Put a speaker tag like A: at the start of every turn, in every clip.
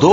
A: 2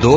A: 2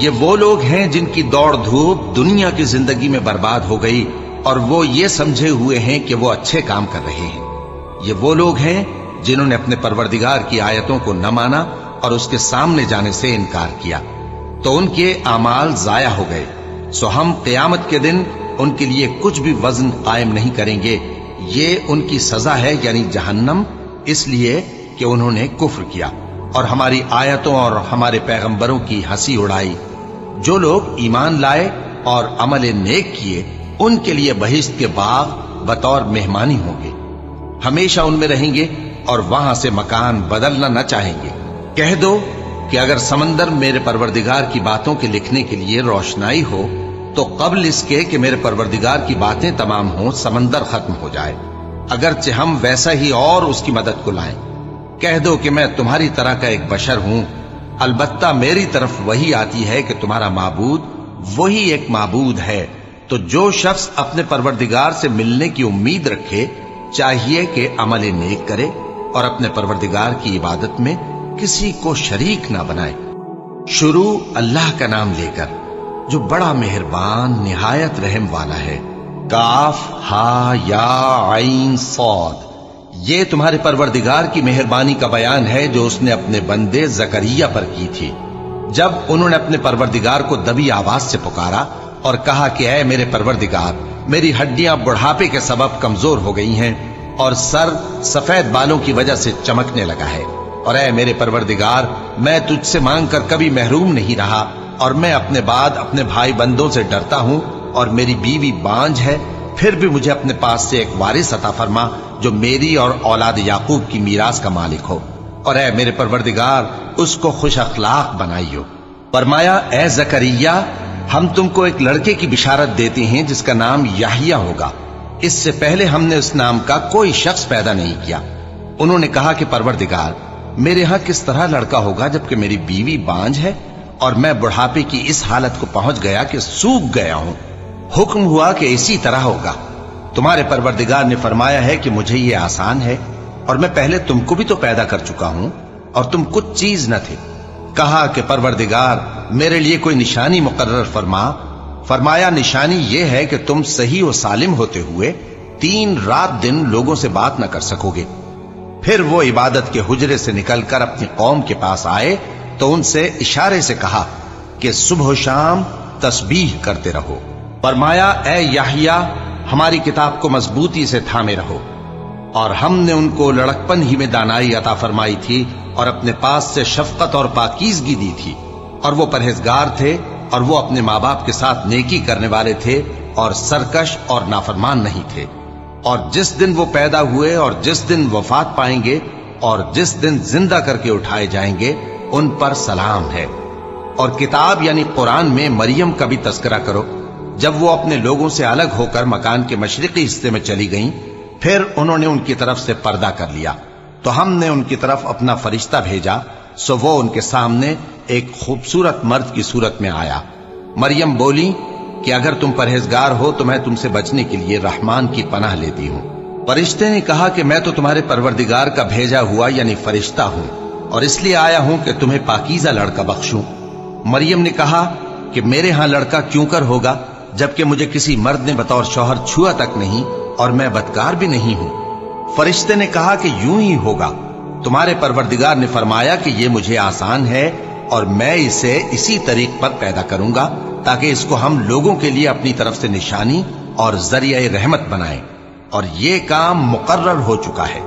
A: یہ وہ لوگ ہیں جن کی دوڑ دھوپ دنیا کی زندگی میں برباد ہو گئی اور وہ یہ سمجھے ہوئے ہیں کہ وہ اچھے کام کر رہے ہیں۔ یہ وہ لوگ ہیں جنہوں نے اپنے پروردگار کی آیتوں کو نہ مانا اور اس کے سامنے جانے سے انکار کیا، تو ان کے اعمال ضائع ہو گئے۔ سو ہم قیامت کے دن ان کے لیے کچھ بھی وزن قائم نہیں کریں گے۔ یہ ان کی سزا ہے، یعنی جہنم، اس لیے کہ انہوں نے کفر کیا اور ہماری آیتوں اور ہمارے پیغمبروں کی ہنسی اڑائی۔ جو لوگ ایمان لائے اور عمل نیک کیے ان کے لیے بہشت کے باغ بطور مہمانی ہوں گے، ہمیشہ ان میں رہیں گے اور وہاں سے مکان بدلنا نہ چاہیں گے۔ کہہ دو کہ اگر سمندر میرے پروردگار کی باتوں کے لکھنے کے لیے روشنائی ہو تو قبل اس کے کہ میرے پروردگار کی باتیں تمام ہوں سمندر ختم ہو جائے، اگرچہ ہم ویسا ہی اور اس کی مدد کو لائیں۔ کہہ دو کہ میں تمہاری طرح کا ایک بشر ہوں، البتہ میری طرف وہی آتی ہے کہ تمہارا معبود وہی ایک معبود ہے۔ تو جو شخص اپنے پروردگار سے ملنے کی امید رکھے چاہیے کہ عمل نیک کرے اور اپنے پروردگار کی عبادت میں کسی کو شریک نہ بنائے۔ شروع اللہ کا نام لے کر جو بڑا مہربان نہایت رحم والا ہے۔ کاف ہا یا عین صاد، یہ تمہارے پروردگار کی مہربانی کا بیان ہے جو اس نے اپنے بندے زکریا پر کی تھی، جب انہوں نے اپنے پروردگار کو دبی آواز سے پکارا اور کہا کہ اے میرے پروردگار، میری ہڈیاں بڑھاپے کے سبب کمزور ہو گئی ہیں اور سر سفید بالوں کی وجہ سے چمکنے لگا ہے، اور اے میرے پروردگار، میں تجھ سے مانگ کر کبھی محروم نہیں رہا اور میں اپنے بعد اپنے بھائی بندوں سے ڈرتا ہوں اور میری بیوی بانجھ ہے، پھر بھی مجھے اپنے پاس سے ایک وارث عطا فرما جو میری اور اولاد یعقوب کی میراث کا مالک ہو، اور اے میرے پروردگار اس کو خوش اخلاق بنائیو۔ فرمایا اے زکریا، ہم تم کو ایک لڑکے کی بشارت دیتے ہیں جس کا نام یحییٰ ہوگا، اس سے پہلے ہم نے اس نام کا کوئی شخص پیدا نہیں کیا۔ انہوں نے کہا کہ پروردگار، میرے ہاں کس طرح لڑکا ہوگا جبکہ میری بیوی بانجھ ہے اور میں بڑھاپے کی اس حالت کو پہنچ گیا کہ سوکھ گیا ہوں۔ حکم ہوا کہ اسی طرح ہوگا۔ تمہارے پروردگار نے فرمایا ہے کہ مجھے یہ آسان ہے اور میں پہلے تم کو بھی تو پیدا کر چکا ہوں اور تم کچھ چیز نہ تھے۔ کہا کہ پروردگار میرے لیے کوئی نشانی مقرر فرما۔ فرمایا نشانی یہ ہے کہ تم صحیح و سالم ہوتے ہوئے 3 رات دن لوگوں سے بات نہ کر سکو گے۔ پھر وہ عبادت کے حجرے سے نکل کر اپنی قوم کے پاس آئے تو ان سے اشارے سے کہا کہ صبح و شام تسبیح کرتے رہو۔ فرمایا اے یحییٰ، ہماری کتاب کو مضبوطی سے تھامے رہو، اور ہم نے ان کو لڑکپن ہی میں دانائی عطا فرمائی تھی اور اپنے پاس سے شفقت اور پاکیزگی دی تھی، اور وہ پرہیزگار تھے اور وہ اپنے ماں باپ کے ساتھ نیکی کرنے والے تھے اور سرکش اور نافرمان نہیں تھے۔ اور جس دن وہ پیدا ہوئے اور جس دن وفات پائیں گے اور جس دن زندہ کر کے اٹھائے جائیں گے ان پر سلام ہے۔ اور کتاب یعنی قرآن میں مریم کا بھی تذکرہ کرو، جب وہ اپنے لوگوں سے الگ ہو کر مکان کے مشرقی حصے میں چلی گئیں، پھر انہوں نے ان کی طرف سے پردہ کر لیا، تو ہم نے ان کی طرف اپنا فرشتہ بھیجا، سو وہ ان کے سامنے ایک خوبصورت مرد کی صورت میں آیا۔ مریم بولی کہ اگر تم پرہیزگار ہو تو میں تم سے بچنے کے لیے رحمان کی پناہ لیتی ہوں۔ فرشتے نے کہا کہ میں تو تمہارے پروردگار کا بھیجا ہوا یعنی فرشتہ ہوں، اور اس لیے آیا ہوں کہ تمہیں پاکیزہ لڑکا بخشوں۔ مریم نے کہا کہ میرے ہاں لڑکا کیوں کر ہوگا جبکہ مجھے کسی مرد نے بطور شوہر چھوا تک نہیں اور میں بدکار بھی نہیں ہوں۔ فرشتے نے کہا کہ یوں ہی ہوگا۔ تمہارے پروردگار نے فرمایا کہ یہ مجھے آسان ہے اور میں اسے اسی طریق پر پیدا کروں گا تاکہ اس کو ہم لوگوں کے لیے اپنی طرف سے نشانی اور ذریعہ رحمت بنائیں، اور یہ کام مقرر ہو چکا ہے۔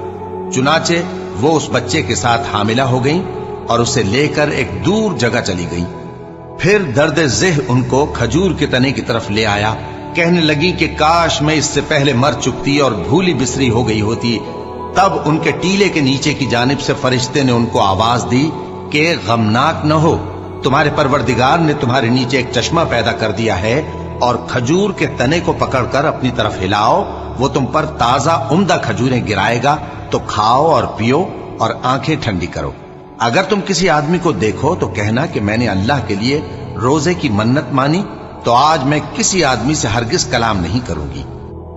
A: چنانچہ وہ اس بچے کے ساتھ حاملہ ہو گئیں اور اسے لے کر ایک دور جگہ چلی گئیں۔ پھر درد ذہ ان کو کھجور کے تنے کی طرف لے آیا، کہنے لگی کہ کاش میں اس سے پہلے مر چکتی اور بھولی بسری ہو گئی ہوتی۔ تب ان کے ٹیلے کے نیچے کی جانب سے فرشتے نے ان کو آواز دی کہ غمناک نہ ہو، تمہارے پروردگار نے تمہارے نیچے ایک چشمہ پیدا کر دیا ہے، اور کھجور کے تنے کو پکڑ کر اپنی طرف ہلاؤ، وہ تم پر تازہ عمدہ کھجوریں گرائے گا، تو کھاؤ اور پیو اور آنکھیں ٹھنڈی کرو۔ اگر تم کسی آدمی کو دیکھو تو کہنا کہ میں نے اللہ کے لیے روزے کی منت مانی، تو آج میں کسی آدمی سے ہرگز کلام نہیں کروں گی۔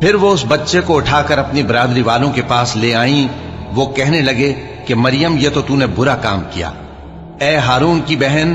A: پھر وہ اس بچے کو اٹھا کر اپنی برادری والوں کے پاس لے آئیں۔ وہ کہنے لگے کہ مریم یہ تو نے برا کام کیا، اے ہارون کی بہن،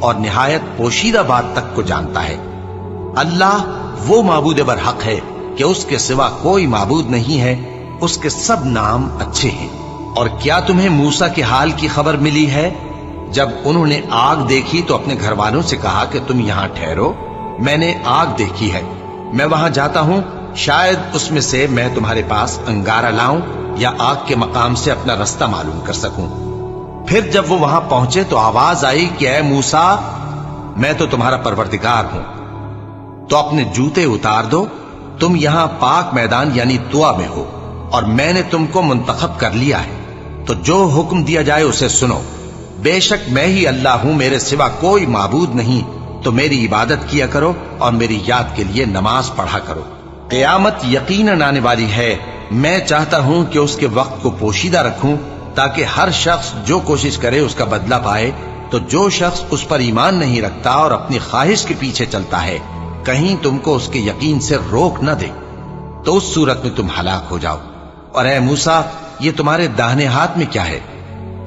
A: اور نہایت پوشیدہ بات تک کو جانتا ہے۔ اللہ وہ معبود برحق ہے کہ اس کے سوا کوئی معبود نہیں ہے، اس کے سب نام اچھے ہیں۔ اور کیا تمہیں موسیٰ کے حال کی خبر ملی ہے؟ جب انہوں نے آگ دیکھی تو اپنے گھر والوں سے کہا کہ تم یہاں ٹھہرو، میں نے آگ دیکھی ہے، میں وہاں جاتا ہوں، شاید اس میں سے میں تمہارے پاس انگارہ لاؤں یا آگ کے مقام سے اپنا رستہ معلوم کر سکوں۔ پھر جب وہ وہاں پہنچے تو آواز آئی کہ اے موسیٰ، میں تو تمہارا پروردگار ہوں، تو اپنے جوتے اتار دو، تم یہاں پاک میدان یعنی طوا میں ہو، اور میں نے تم کو منتخب کر لیا ہے، تو جو حکم دیا جائے اسے سنو۔ بے شک میں ہی اللہ ہوں، میرے سوا کوئی معبود نہیں، تو میری عبادت کیا کرو اور میری یاد کے لیے نماز پڑھا کرو۔ قیامت یقیناً آنے والی ہے، میں چاہتا ہوں کہ اس کے وقت کو پوشیدہ رکھوں تاکہ ہر شخص جو کوشش کرے اس کا بدلہ پائے، تو جو شخص اس پر ایمان نہیں رکھتا اور اپنی خواہش کے پیچھے چلتا ہے کہیں تم کو اس کے یقین سے روک نہ دے، تو اس صورت میں تم ہلاک ہو جاؤ۔ اور اے موسیٰ، یہ تمہارے داہنے ہاتھ میں کیا ہے؟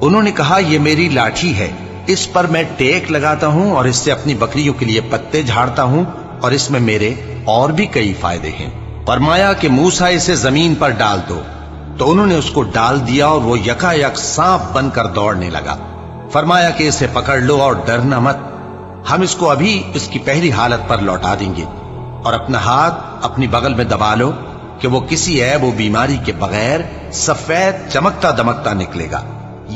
A: انہوں نے کہا یہ میری لاٹھی ہے، اس پر میں ٹیک لگاتا ہوں اور اس سے اپنی بکریوں کے لیے پتے جھاڑتا ہوں، اور اس میں میرے اور بھی کئی فائدے ہیں۔ فرمایا کہ موسیٰ اسے زمین پر ڈال دو، تو انہوں نے اس کو ڈال دیا اور وہ یکا یک سانپ بن کر دوڑنے لگا۔ فرمایا کہ اسے پکڑ لو اور ڈرنا مت، ہم اس کو ابھی اس کی پہلی حالت پر لوٹا دیں گے، اور اپنا ہاتھ اپنی بغل میں دبا لو کہ وہ کسی عیب و بیماری کے بغیر سفید چمکتا دمکتا نکلے گا۔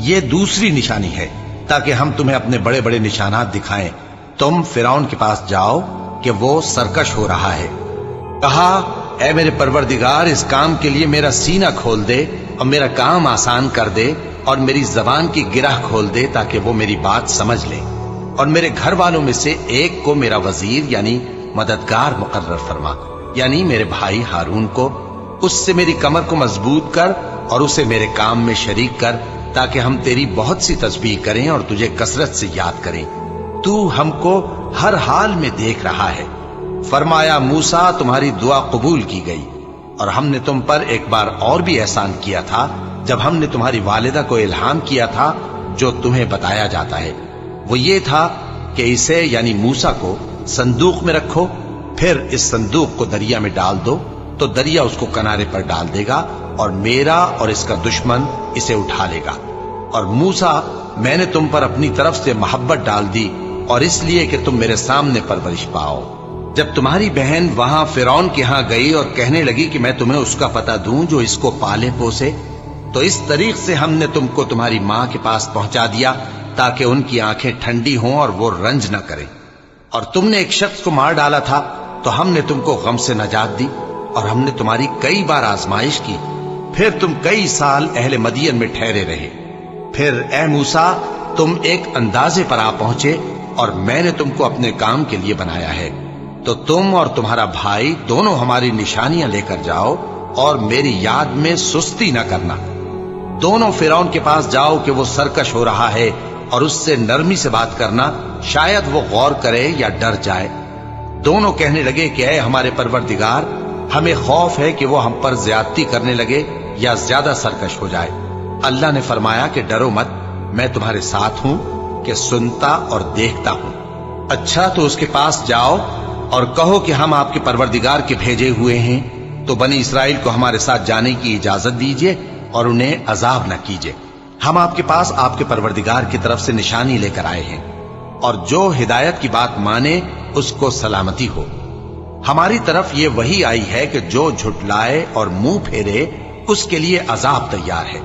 A: یہ دوسری نشانی ہے تاکہ ہم تمہیں اپنے بڑے بڑے نشانات دکھائیں۔ تم فرعون کے پاس جاؤ کہ وہ سرکش ہو رہا ہے۔ کہا اے میرے پروردگار، اس کام کے لیے میرا سینہ کھول دے اور میرا کام آسان کر دے، اور میری زبان کی گرہ کھول دے تاکہ وہ میری بات سمجھ لے، اور میرے گھر والوں میں سے ایک کو میرا وزیر یعنی مددگار مقرر فرما، یعنی میرے بھائی ہارون کو، اس سے میری کمر کو مضبوط کر اور اسے میرے کام میں شریک کر، تاکہ ہم تیری بہت سی تسبیح کریں اور تجھے کثرت سے یاد کریں، تو ہم کو ہر حال میں دیکھ رہا ہے۔ فرمایا موسیٰ، تمہاری دعا قبول کی گئی، اور ہم نے تم پر ایک بار اور بھی احسان کیا تھا جب ہم نے تمہاری والدہ کو الہام کیا تھا جو تمہیں بتایا جاتا ہے، وہ یہ تھا کہ اسے یعنی موسیٰ کو صندوق میں رکھو، پھر اس صندوق کو دریا میں ڈال دو، تو دریا اس کو کنارے پر ڈال دے گا، اور میرا اور اس کا دشمن اسے اٹھا لے گا۔ اور موسیٰ، میں نے تم پر اپنی طرف سے محبت ڈال دی، اور اس لیے کہ تم میرے سامنے پرورش پاؤ۔ جب تمہاری بہن وہاں فرعون کے ہاں گئی اور کہنے لگی کہ میں تمہیں اس کا پتہ دوں جو اس کو پالے پوسے، تو اس طریق سے ہم نے تم کو تمہاری ماں کے پاس پہنچا دیا تاکہ ان کی آنکھیں ٹھنڈی ہوں اور وہ رنج نہ کریں۔ اور تم نے ایک شخص کو مار ڈالا تھا تو ہم نے تم کو غم سے نجات دی، اور ہم نے تمہاری کئی بار آزمائش کی، پھر تم کئی سال اہل مدین میں ٹھہرے رہے۔ پھر اے موسیٰ، تم ایک اندازے پر آ پہنچے، اور میں نے تم کو اپنے کام کے لیے بنایا ہے، تو تم اور تمہارا بھائی دونوں ہماری نشانیاں لے کر جاؤ، اور میری یاد میں سستی نہ کرنا۔ دونوں فرعون کے پاس جاؤ کہ وہ سرکش ہو رہا ہے، اور اس سے نرمی سے بات کرنا، شاید وہ غور کرے یا ڈر جائے۔ دونوں کہنے لگے کہ اے ہمارے پروردگار، ہمیں خوف ہے کہ وہ ہم پر زیادتی کرنے لگے یا زیادہ سرکش ہو جائے۔ اللہ نے فرمایا کہ ڈرو مت، میں تمہارے ساتھ ہوں کہ سنتا اور دیکھتا ہوں۔ اچھا تو اس کے پاس جاؤ اور کہو کہ ہم آپ کے پروردگار کے بھیجے ہوئے ہیں، تو بنی اسرائیل کو ہمارے ساتھ جانے کی اجازت دیجیے اور انہیں عذاب نہ کیجیے۔ ہم آپ کے پاس آپ کے پروردگار کی طرف سے نشانی لے کر آئے ہیں، اور جو ہدایت کی بات مانے اس کو سلامتی ہو۔ ہماری طرف یہ وحی آئی ہے کہ جو جھٹلائے اور منہ پھیرے اس کے لیے عذاب تیار ہے۔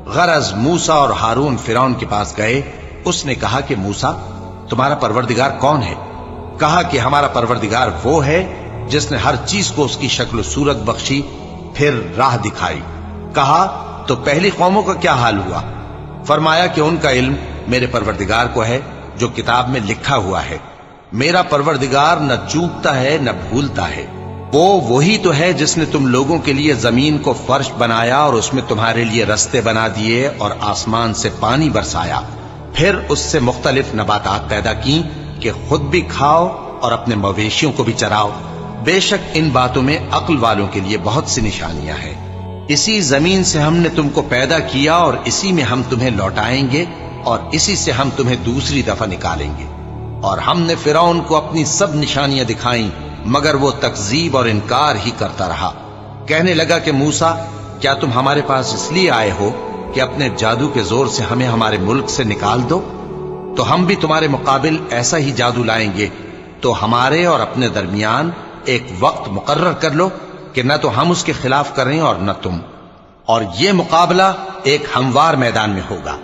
A: غرض موسیٰ اور ہارون فرعون کے پاس گئے، اس نے کہا کہ موسیٰ، تمہارا پروردگار کون ہے؟ کہا کہ ہمارا پروردگار وہ ہے جس نے ہر چیز کو اس کی شکل و صورت بخشی، پھر راہ دکھائی۔ کہا تو پہلی قوموں کا کیا حال ہوا؟ فرمایا کہ ان کا علم میرے پروردگار کو ہے جو کتاب میں لکھا ہوا ہے۔ میرا پروردگار نہ چوکتا ہے نہ بھولتا ہے۔ وہ وہی تو ہے جس نے تم لوگوں کے لیے زمین کو فرش بنایا اور اس میں تمہارے لیے رستے بنا دیے اور آسمان سے پانی برسایا، پھر اس سے مختلف نباتات پیدا کی کہ خود بھی کھاؤ اور اپنے مویشیوں کو بھی چراؤ۔ بے شک ان باتوں میں عقل والوں کے لیے بہت سی نشانیاں ہیں۔ اسی زمین سے ہم نے تم کو پیدا کیا اور اسی میں ہم تمہیں لوٹائیں گے اور اسی سے ہم تمہیں دوسری دفعہ نکالیں گے۔ اور ہم نے فرعون کو اپنی سب نشانیاں دکھائیں مگر وہ تکذیب اور انکار ہی کرتا رہا۔ کہنے لگا کہ موسیٰ، کیا تم ہمارے پاس اس لیے آئے ہو کہ اپنے جادو کے زور سے ہمیں ہمارے ملک سے نکال دو؟ تو ہم بھی تمہارے مقابل ایسا ہی جادو لائیں گے، تو ہمارے اور اپنے درمیان ایک وقت مقرر کر لو کہ نہ تو ہم اس کے خلاف کریں اور نہ تم، اور یہ مقابلہ ایک ہموار میدان میں ہوگا۔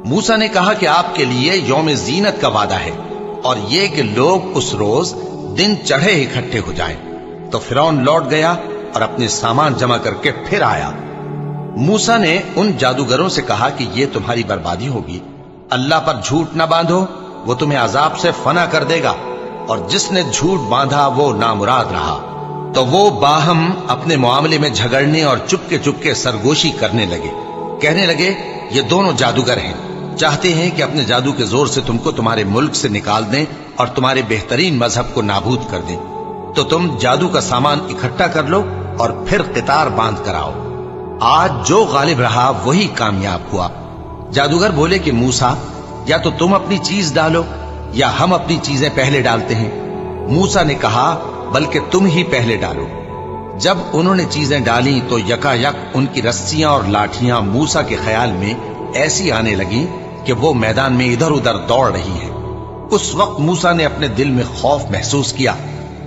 A: موسیٰ نے کہا کہ آپ کے لیے یوم زینت کا وعدہ ہے، اور یہ کہ لوگ اس روز دن چڑھے اکٹھے ہو جائیں۔ تو فرعون لوٹ گیا اور اپنے سامان جمع کر کے پھر آیا۔ موسیٰ نے ان جادوگروں سے کہا کہ یہ تمہاری بربادی ہوگی، اللہ پر جھوٹ نہ باندھو، وہ تمہیں عذاب سے فنا کر دے گا، اور جس نے جھوٹ باندھا وہ نامراد رہا۔ تو وہ باہم اپنے معاملے میں جھگڑنے اور چپکے سرگوشی کرنے لگے۔ کہنے لگے، یہ دونوں جادوگر ہیں، چاہتے ہیں کہ اپنے جادو کے زور سے تم کو تمہارے ملک سے نکال دیں اور تمہارے بہترین مذہب کو نابود کر دیں۔ تو تم جادو کا سامان اکٹھا کر لو اور پھر قطار باندھ کر آؤ۔ آج جو غالب رہا وہی کامیاب ہوا۔ جادوگر بولے کہ موسیٰ، یا تو تم اپنی چیز ڈالو یا ہم اپنی چیزیں پہلے ڈالتے ہیں۔ موسیٰ نے کہا، بلکہ تم ہی پہلے ڈالو۔ جب انہوں نے چیزیں ڈالیں تو یکا یک ان کی رسیاں اور لاٹھیاں موسیٰ کے خیال میں ایسی آنے لگیں کہ وہ میدان میں ادھر ادھر دوڑ رہی ہیں۔ اس وقت موسیٰ نے اپنے دل میں خوف محسوس کیا۔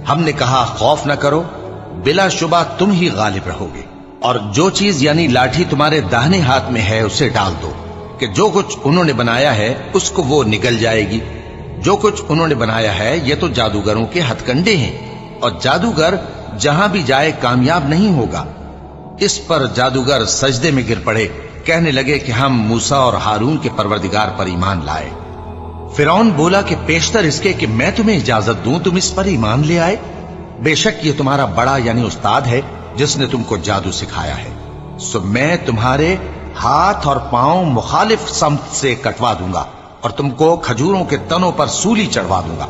A: ہم نے کہا، خوف نہ کرو، بلا شبہ تم ہی غالب رہو گے، اور جو چیز یعنی لاٹھی تمہارے داہنے ہاتھ میں ہے اسے ڈال دو، کہ جو کچھ انہوں نے بنایا ہے اس کو وہ نگل جائے گی۔ جو کچھ انہوں نے بنایا ہے یہ تو جادوگروں کے ہتھ کنڈے ہیں، اور جادوگر جہاں بھی جائے کامیاب نہیں ہوگا۔ اس پر جادوگر سجدے میں گر پڑے، کہنے لگے کہ ہم موسیٰ اور ہارون کے پروردگار پر ایمان لائے۔ فرعون بولا کہ پیشتر اس کے کہ میں تمہیں اجازت دوں تم اس پر ایمان لے آئے؟ بے شک یہ تمہارا بڑا یعنی استاد ہے جس نے تم کو جادو سکھایا ہے، سو میں تمہارے ہاتھ اور پاؤں مخالف سمت سے کٹوا دوں گا، اور تم کو کھجوروں کے تنوں پر سولی چڑھوا دوں گا،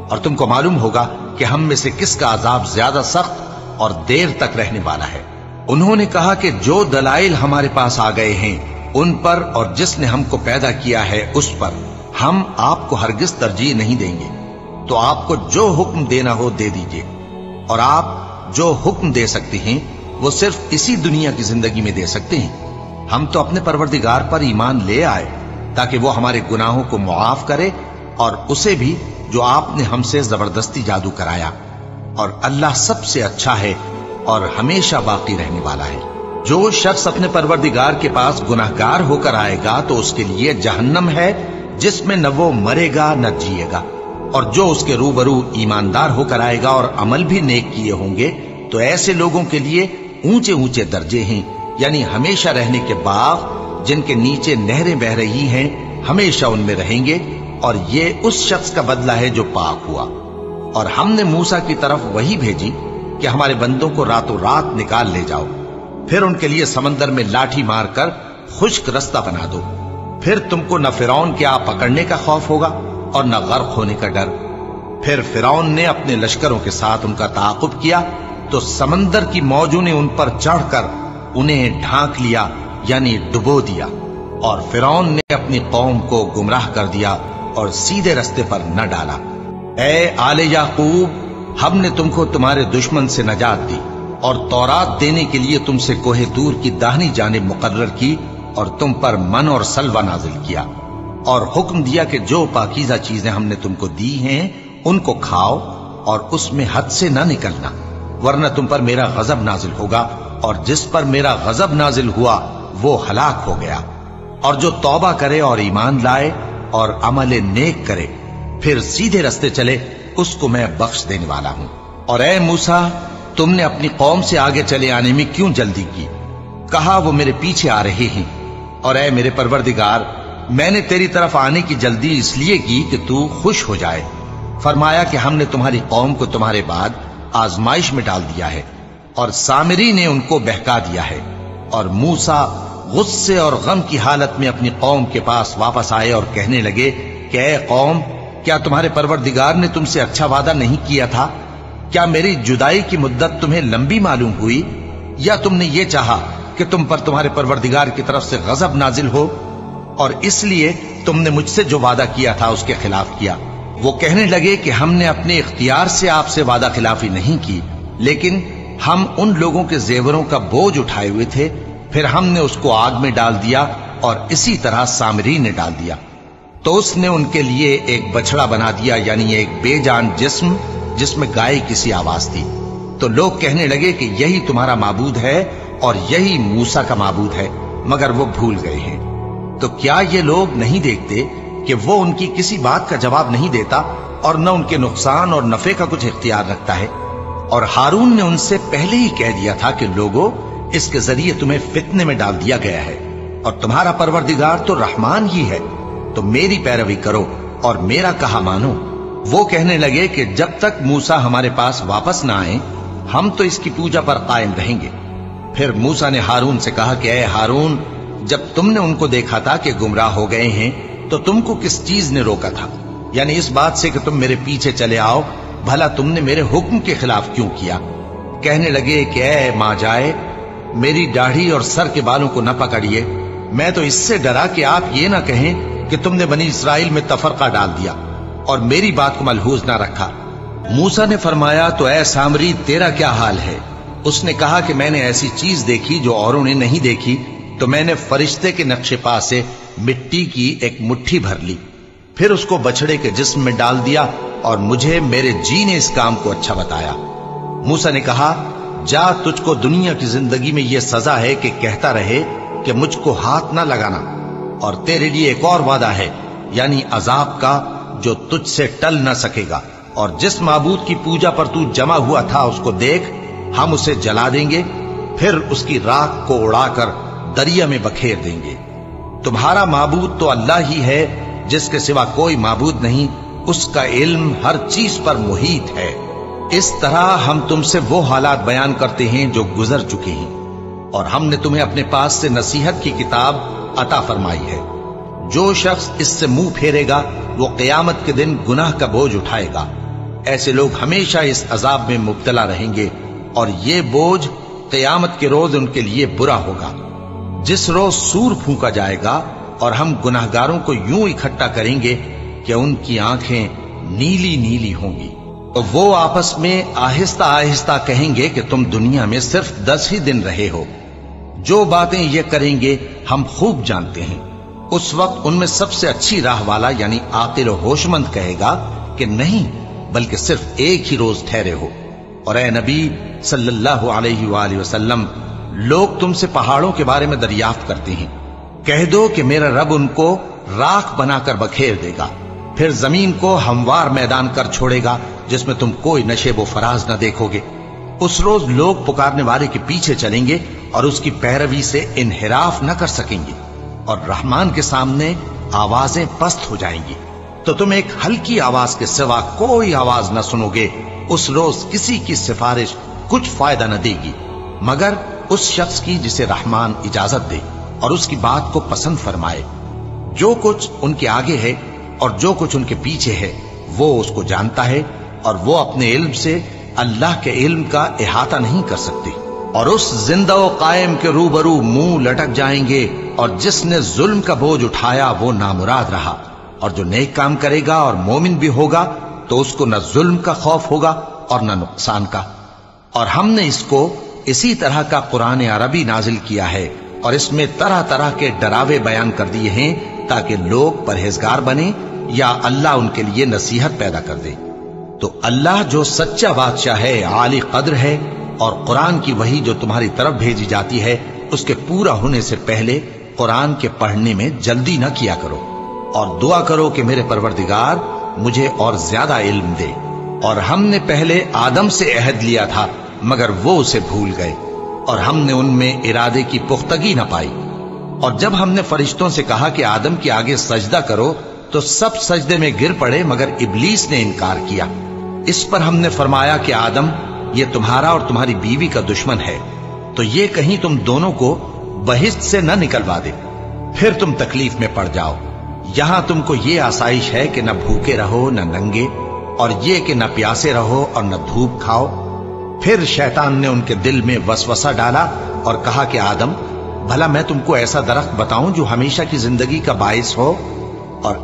A: اور تم کو معلوم ہوگا کہ ہم میں سے کس کا عذاب زیادہ سخت اور دیر تک رہنے والا ہے۔ انہوں نے کہا کہ جو دلائل ہمارے پاس آ گئے ہیں ان پر اور جس نے ہم کو پیدا کیا ہے اس پر ہم آپ کو ہرگز ترجیح نہیں دیں گے، تو آپ کو جو حکم دینا ہو دے دیجئے، اور آپ جو حکم دے سکتے ہیں وہ صرف اسی دنیا کی زندگی میں دے سکتے ہیں۔ ہم تو اپنے پروردگار پر ایمان لے آئے تاکہ وہ ہمارے گناہوں کو معاف کرے، اور اسے بھی جو آپ نے ہم سے زبردستی جادو کرایا، اور اللہ سب سے اچھا ہے اور ہمیشہ باقی رہنے والا ہے۔ جو شخص اپنے پروردگار کے پاس گناہگار ہو کر آئے گا تو اس کے لیے جہنم ہے جس میں نہ وہ مرے گا نہ جیے گا، اور جو اس کے روبرو ایماندار ہو کر آئے گا اور عمل بھی نیک کیے ہوں گے تو ایسے لوگوں کے لیے اونچے اونچے درجے ہیں، یعنی ہمیشہ رہنے کے باغ جن کے نیچے نہریں بہ رہی ہیں، ہمیشہ ان میں رہیں گے، اور یہ اس شخص کا بدلہ ہے جو پاک ہوا۔ اور ہم نے موسیٰ کی طرف وہی بھیجی کہ ہمارے بندوں کو راتوں رات نکال لے جاؤ، پھر ان کے لیے سمندر میں لاٹھی مار کر خشک رستہ بنا دو، پھر تم کو نہ فرعون کے آ پکڑنے کا خوف ہوگا اور نہ غرق ہونے کا ڈر۔ پھر فرعون نے اپنے لشکروں کے ساتھ ان کا تعاقب کیا تو سمندر کی موجوں نے ان پر چڑھ کر انہیں ڈھانک لیا، یعنی ڈبو دیا، اور فرعون نے اپنی قوم کو گمراہ کر دیا اور سیدھے رستے پر نہ ڈالا۔ اے آل یعقوب، ہم نے تم کو تمہارے دشمن سے نجات دی اور تورات دینے کے لیے تم سے کوہ طور کی داہنی جانب مقرر کی، اور تم پر من اور سلوہ نازل کیا، اور حکم دیا کہ جو پاکیزہ چیزیں ہم نے تم کو دی ہیں ان کو کھاؤ اور اس میں حد سے نہ نکلنا، ورنہ تم پر میرا غضب نازل ہوگا، اور جس پر میرا غضب نازل ہوا وہ ہلاک ہو گیا۔ اور جو توبہ کرے اور ایمان لائے اور عمل نیک کرے پھر سیدھے رستے چلے اس کو میں بخش دینے والا ہوں۔ اور اے موسیٰ، تم نے اپنی قوم سے آگے چلے آنے میں کیوں جلدی کی؟ کہا وہ میرے پیچھے آ رہے ہیں۔ اور اے میرے پروردگار، میں نے تیری طرف آنے کی جلدی اس لیے کی کہ تو خوش ہو جائے۔ فرمایا کہ ہم نے تمہاری قوم کو تمہارے بعد آزمائش میں ڈال دیا ہے، اور سامری نے ان کو بہکا دیا ہے۔ اور موسیٰ غصے اور غم کی حالت میں اپنی قوم کے پاس واپس آئے اور کہنے لگے کہ اے قوم، کیا تمہارے پروردگار نے تم سے اچھا وعدہ نہیں کیا تھا؟ کیا میری جدائی کی مدت تمہیں لمبی معلوم ہوئی، یا تم نے یہ چاہا کہ تم پر تمہارے پروردگار کی طرف سے غضب نازل ہو، اور اس لیے تم نے مجھ سے جو وعدہ کیا تھا اس کے خلاف کیا؟ وہ کہنے لگے کہ ہم نے اپنے اختیار سے آپ سے وعدہ خلافی نہیں کی، لیکن ہم ان لوگوں کے زیوروں کا بوجھ اٹھائے ہوئے تھے، پھر ہم نے اس کو آگ میں ڈال دیا اور اسی طرح سامری نے ڈال دیا۔ تو اس نے ان کے لیے ایک بچڑا بنا دیا، یعنی ایک بے جان جسم جس میں گائے کسی آواز تھی۔ تو لوگ کہنے لگے کہ یہی تمہارا معبود ہے اور یہی موسیٰ کا معبود ہے، مگر وہ بھول گئے ہیں۔ تو کیا یہ لوگ نہیں دیکھتے کہ وہ ان کی کسی بات کا جواب نہیں دیتا اور نہ ان کے نقصان اور نفع کا کچھ اختیار رکھتا ہے؟ اور ہارون نے ان سے پہلے ہی کہہ دیا تھا کہ لوگوں، اس کے ذریعے تمہیں فتنے میں ڈال دیا گیا ہے، اور تمہارا پروردگار تو رحمان ہی ہے، تو میری پیروی کرو اور میرا کہا مانو۔ وہ کہنے لگے کہ جب تک موسیٰ ہمارے پاس واپس نہ آئیں ہم تو اس کی پوجا پر قائم رہیں گے۔ پھر موسیٰ نے ہارون سے کہا کہ اے ہارون، جب تم نے ان کو دیکھا تھا کہ گمراہ ہو گئے ہیں تو تم کو کس چیز نے روکا تھا؟ یعنی اس بات سے کہ تم میرے پیچھے چلے آؤ، بھلا تم نے میرے حکم کے خلاف کیوں کیا؟ کہنے لگے کہ اے ماں جائے، میری داڑھی اور سر کے بالوں کو نہ پکڑیے، میں تو اس سے ڈرا کہ آپ یہ نہ کہیں کہ تم نے بنی اسرائیل میں تفرقہ ڈال دیا اور میری بات کو ملحوظ نہ رکھا۔ موسیٰ نے فرمایا تو اے سامری تیرا کیا حال ہے؟ اس نے کہا کہ میں نے ایسی چیز دیکھی جو اوروں نے نہیں دیکھی، تو میں نے فرشتے کے نقش پا سے مٹی کی ایک مٹھی بھر لی، پھر اس کو بچڑے کے جسم میں ڈال دیا اور مجھے میرے جی نے اس کام کو اچھا بتایا۔ موسیٰ نے کہا جا، تجھ کو دنیا کی زندگی میں یہ سزا ہے کہ کہتا رہے کہ مجھ کو ہاتھ نہ لگانا، اور تیرے لیے ایک اور وعدہ ہے، یعنی عذاب کا جو تجھ سے ٹل نہ سکے گا، اور جس معبود کی پوجا پر تو جمع ہوا تھا اس کو دیکھ، ہم اسے جلا دیں گے، پھر اس کی راکھ کو اڑا کر دریا میں بکھیر دیں گے۔ تمہارا معبود تو اللہ ہی ہے، جس کے سوا کوئی معبود نہیں، اس کا علم ہر چیز پر محیط ہے۔ اس طرح ہم تم سے وہ حالات بیان کرتے ہیں جو گزر چکے ہیں، اور ہم نے تمہیں اپنے پاس سے نصیحت کی کتاب عطا فرمائی ہے۔ جو شخص اس سے منہ پھیرے گا وہ قیامت کے دن گناہ کا بوجھ اٹھائے گا۔ ایسے لوگ ہمیشہ اس عذاب میں مبتلا رہیں گے، اور یہ بوجھ قیامت کے روز ان کے لیے برا ہوگا، جس روز سور پھونکا جائے گا اور ہم گناہگاروں کو یوں اکٹھا کریں گے کہ ان کی آنکھیں نیلی نیلی ہوں گی۔ تو وہ آپس میں آہستہ آہستہ کہیں گے کہ تم دنیا میں صرف 10 ہی دن رہے ہو، جو باتیں یہ کریں گے ہم خوب جانتے ہیں۔ اس وقت ان میں سب سے اچھی راہ والا یعنی عاقل و ہوش مند کہے گا کہ نہیں، بلکہ صرف ایک ہی روز ٹھہرے ہو۔ اور اے نبی صلی اللہ علیہ وآلہ وسلم، لوگ تم سے پہاڑوں کے بارے میں دریافت کرتے ہیں، کہہ دو کہ میرا رب ان کو راکھ بنا کر بکھیر دے گا، پھر زمین کو ہموار میدان کر چھوڑے گا جس میں تم کوئی نشیب و فراز نہ دیکھو گے۔ اس روز لوگ پکارنے والے کے پیچھے چلیں گے اور اس کی پیروی سے انحراف نہ کر سکیں گے، اور رحمان کے سامنے آوازیں پست ہو جائیں گی، تو تم ایک ہلکی آواز کے سوا کوئی آواز نہ سنو گے۔ اس روز کسی کی سفارش کچھ فائدہ نہ دے گی مگر اس شخص کی جسے رحمان اجازت دے اور اس کی بات کو پسند فرمائے۔ جو کچھ ان کے آگے ہے اور جو کچھ ان کے پیچھے ہے وہ اس کو جانتا ہے، اور وہ اپنے علم سے اللہ کے علم کا احاطہ نہیں کر سکتے۔ اور اس زندہ و قائم کے روبرو منہ لٹک جائیں گے، اور جس نے ظلم کا بوجھ اٹھایا وہ نامراد رہا، اور جو نیک کام کرے گا اور مومن بھی ہوگا تو اس کو نہ ظلم کا خوف ہوگا اور نہ نقصان کا۔ اور ہم نے اس کو اسی طرح کا قرآن عربی نازل کیا ہے، اور اس میں طرح طرح کے ڈراوے بیان کر دیے ہیں تاکہ لوگ پرہیزگار بنیں یا اللہ ان کے لیے نصیحت پیدا کر دے۔ تو اللہ جو سچا بادشاہ ہے، عالی قدر ہے، اور قرآن کی وحی جو تمہاری طرف بھیجی جاتی ہے اس کے پورا ہونے سے پہلے قرآن کے پڑھنے میں جلدی نہ کیا کرو، اور دعا کرو کہ میرے پروردگار مجھے اور زیادہ علم دے۔ اور ہم نے پہلے آدم سے عہد لیا تھا مگر وہ اسے بھول گئے، اور ہم نے ان میں ارادے کی پختگی نہ پائی۔ اور جب ہم نے فرشتوں سے کہا کہ آدم کے آگے سجدہ کرو تو سب سجدے میں گر پڑے مگر ابلیس نے انکار کیا۔ اس پر ہم نے فرمایا کہ آدم، یہ تمہارا اور تمہاری بیوی کا دشمن ہے، تو یہ کہیں تم دونوں کو بہشت سے نہ نکلوا دے، پھر تم تکلیف میں پڑ جاؤ۔ یہاں تم کو یہ آسائش ہے کہ نہ بھوکے رہو نہ ننگے، اور یہ کہ نہ پیاسے رہو اور نہ دھوپ کھاؤ۔ پھر شیطان نے ان کے دل میں وسوسہ ڈالا اور کہا کہ آدم، بھلا میں تم کو ایسا درخت بتاؤں جو ہمیشہ کی زندگی کا باعث ہو، اور